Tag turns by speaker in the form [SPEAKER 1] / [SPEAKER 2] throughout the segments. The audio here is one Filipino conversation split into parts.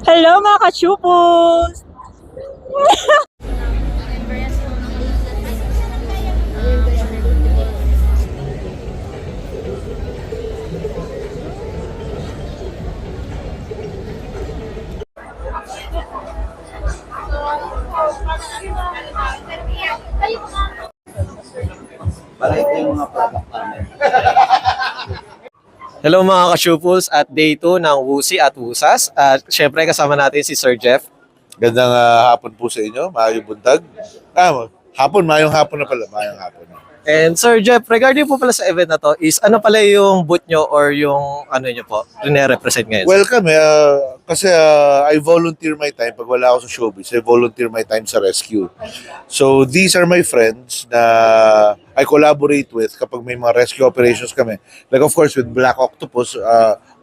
[SPEAKER 1] Hello mga kachupos!
[SPEAKER 2] Hello mga ka-Shupals at day 2 ng Wusi at Wusas. At syempre kasama natin si Sir Jeff.
[SPEAKER 3] Gandang hapon po sa inyo, maayong buntag. Mayong hapon na pala, mayong hapon na.
[SPEAKER 2] And Sir Jeff, regarding po pala sa event na to, is ano pala yung booth nyo or yung ano nyo po, represent ngayon?
[SPEAKER 3] Welcome kasi I volunteer my time pag wala ako sa showbiz. I volunteer my time sa rescue. So these are my friends na I collaborate with kapag may mga rescue operations kami. Like of course with Black Octopus,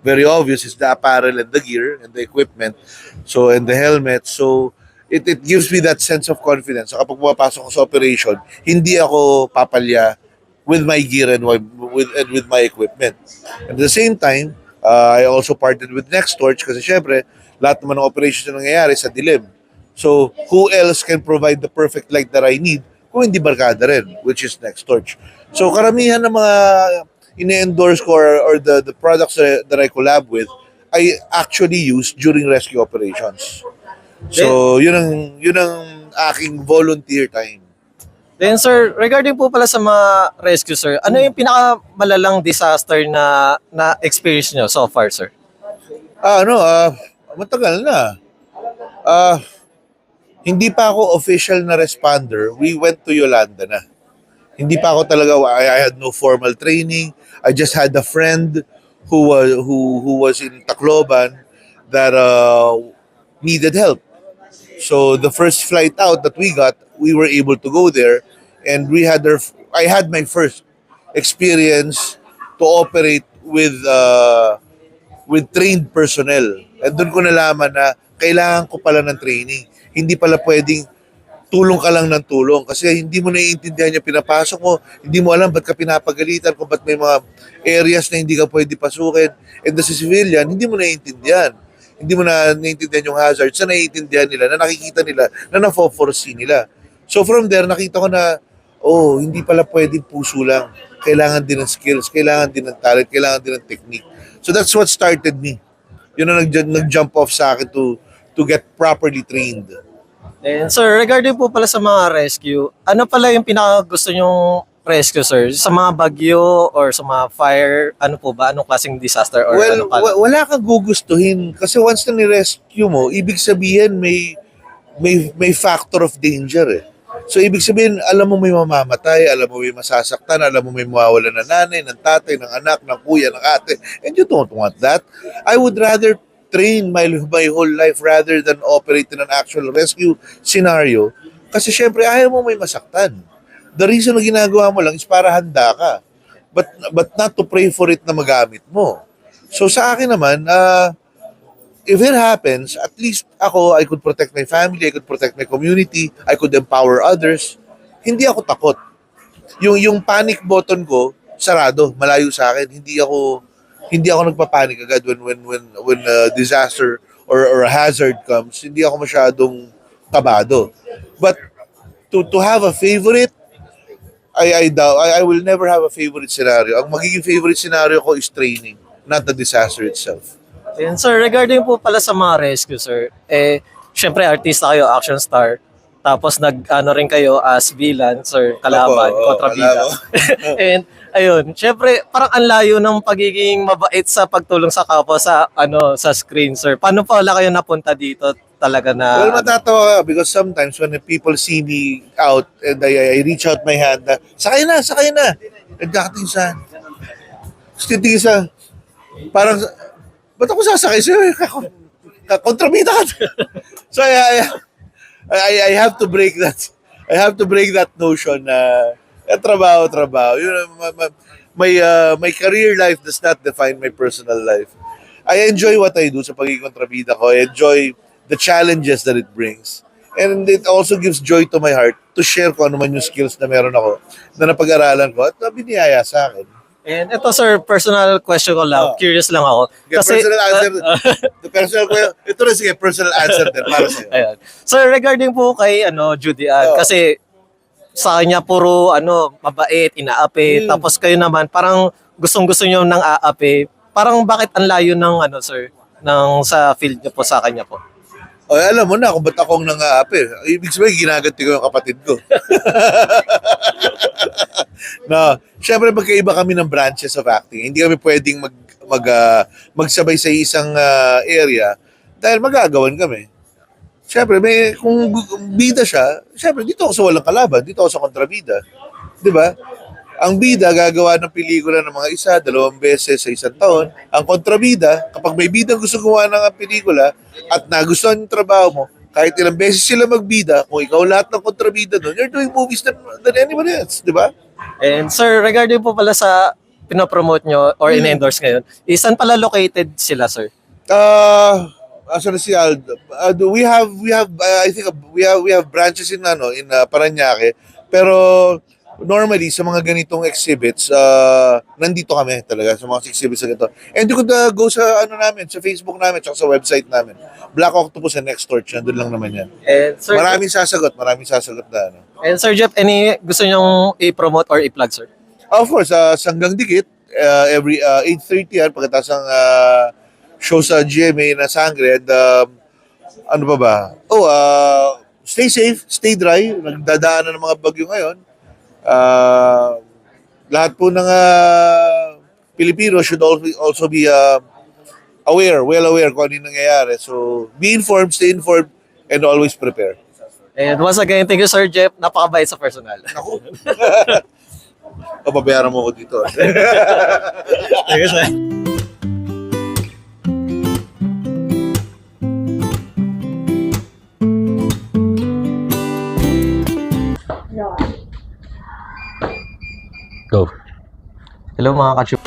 [SPEAKER 3] very obvious is the apparel and the gear and the equipment. So and the helmet. So it gives me that sense of confidence. So kapag pumapasok ako sa operation, hindi ako papalya with my gear and with my equipment. At the same time, I also partnered with NextTorch kasi syempre, lahat naman ng operations na nangyayari sa dilim. So, who else can provide the perfect light that I need kung hindi barkada rin, which is NextTorch. So, karamihan ng mga ini-endorse ko or the products that I collab with, I actually use during rescue operations. So, yun ang aking volunteer time.
[SPEAKER 2] Then Sir, regarding po pala sa mga rescue sir, ano yung pinakamalalang disaster na experience nyo so far sir?
[SPEAKER 3] Matagal na. Hindi pa ako official na responder. We went to Yolanda na. Hindi pa ako talaga, I had no formal training. I just had a friend who was in Tacloban that needed help. So the first flight out that we got, we were able to go there, and I had my first experience to operate with trained personnel. And doon ko nalaman na kailangan ko pala ng training. Hindi pala pwedeng tulong ka lang ng tulong kasi hindi mo naiintindihan yung pinapasok mo, hindi mo alam ba't ka pinapagalitan, kung ba't may mga areas na hindi ka pwede pasukin. And as a civilian, hindi mo naiintindihan. Hindi mo na naiintindihan yung hazards na naiintindihan nila, na nakikita nila, na na-foresee nila. So from there, nakita ko na, hindi pala pwedeng puso lang. Kailangan din ng skills, kailangan din ng talent, kailangan din ng technique. So that's what started me. Yun ang nag-jump off sa akin to get properly trained.
[SPEAKER 2] And sir, regarding po pala sa mga rescue, ano pala yung pinakagusto nyong rescue sir? Sa mga bagyo or sa mga fire, ano po ba? Anong klaseng disaster or ano pala?
[SPEAKER 3] Wala kang gugustuhin kasi once na ni-rescue mo, ibig sabihin may factor of danger eh. So ibig sabihin, alam mo may mamamatay, alam mo may masasaktan, alam mo may mawawalan ng nanay, ng tatay, ng anak, ng kuya, ng ate, and you don't want that. I would rather train my whole life rather than operate in an actual rescue scenario. Kasi syempre, ayaw mo may masaktan. The reason na ginagawa mo lang is para handa ka. But not to pray for it na magamit mo. So sa akin naman, if it happens, at least ako, I could protect my family, I could protect my community, I could empower others. Hindi ako takot. Yung panic button ko, sarado, malayo sa akin. Hindi ako nagpapanik agad when disaster or a hazard comes. Hindi ako masyadong kabado. But to have a favorite, I will never have a favorite scenario. Ang magiging favorite scenario ko is training, not the disaster itself.
[SPEAKER 2] And sir, regarding po pala sa mga rescue sir, syempre artista kayo, action star. Tapos nag-ano rin kayo as villain, sir, kalaban, kontrabida. And ayun, syempre parang ang layo ng pagiging mabait sa pagtulong sa kapwa sa screen, sir. Paano pala kayo napunta dito talaga na?
[SPEAKER 3] Well, matatawa ka because sometimes when people see me out and I reach out my hand, sakay na. Nagkakating saan? Titingin sa, parang, ba't ako sasakay sa'yo? Kontrabida ka. So I have to break that. I have to break that notion na trabaho. You know, my career life does not define my personal life. I enjoy what I do sa pagiging kontrabida ko. I enjoy the challenges that it brings. And it also gives joy to my heart to share kung ano man yung skills na meron ako, na napag-aralan ko at biniyaya sa akin.
[SPEAKER 2] And ito sir, personal question ko lang.
[SPEAKER 3] Oh.
[SPEAKER 2] Curious lang ako.
[SPEAKER 3] Okay, personal answer. Personal ko. Ito na sige, personal answer din para sa'yo.
[SPEAKER 2] Ayan. Sir, regarding po kay Judy Ann,
[SPEAKER 3] Oh.
[SPEAKER 2] kasi sa kanya puro mabait, inaapi, tapos kayo naman parang gustong-gusto niyo ng aapi. Parang bakit ang layo ng sir, ng sa field niyo po sa kanya po?
[SPEAKER 3] O, alam mo na kung ba't akong nangaapi. Ibig sabihin, ginaganti ko yung kapatid ko. No, syempre magkaiba kami ng branches of acting. Hindi kami pwedeng magsabay sa isang area dahil magagawan kami. Syempre, kung bida siya, syempre dito ako sa walang kalaban, dito ako sa kontrabida. 'Di ba? Ang bida gagawa ng pelikula ng mga 1, 2 beses sa isang taon. Ang kontrabida, kapag may bidang gusto gumawa ng pelikula at nagustuhan yung trabaho mo, kahit ilang beses sila magbida, kung ikaw lahat ng kontrabida doon, you're doing movies than anybody else, 'di ba?
[SPEAKER 2] And sir, regarding po pala sa pinopromote nyo or in-endorse ngayon, saan pala located sila sir?
[SPEAKER 3] Asa na si Aldo? I think we have branches in Parañaque, pero normally sa mga ganitong exhibits, nandito kami talaga sa mga exhibits na ganito. And you could go sa namin, sa Facebook namin, at sa website namin. Black Octopus and Next Torch, nandun lang naman yan.
[SPEAKER 2] And sir,
[SPEAKER 3] Maraming sasagot na
[SPEAKER 2] And Sir Jeff, any gusto nyong i-promote or i-plug sir?
[SPEAKER 3] Of course, Sanggang Dikit, every 8:30 yan, pagkatapos ng show sa GMA na Sangre, and ano pa ba? Stay safe, stay dry, nagdadaanan ng mga bagyo ngayon. Lahat po ng Pilipino should also be well aware kung ano yung nangyayari. So, be informed, stay informed, and always prepare.
[SPEAKER 2] And once again, thank you Sir Jeff. Napakabait sa personal.
[SPEAKER 3] Ako. Papabayaran mo ko dito.
[SPEAKER 2] Thank you sir. Go. Hello mga kachup.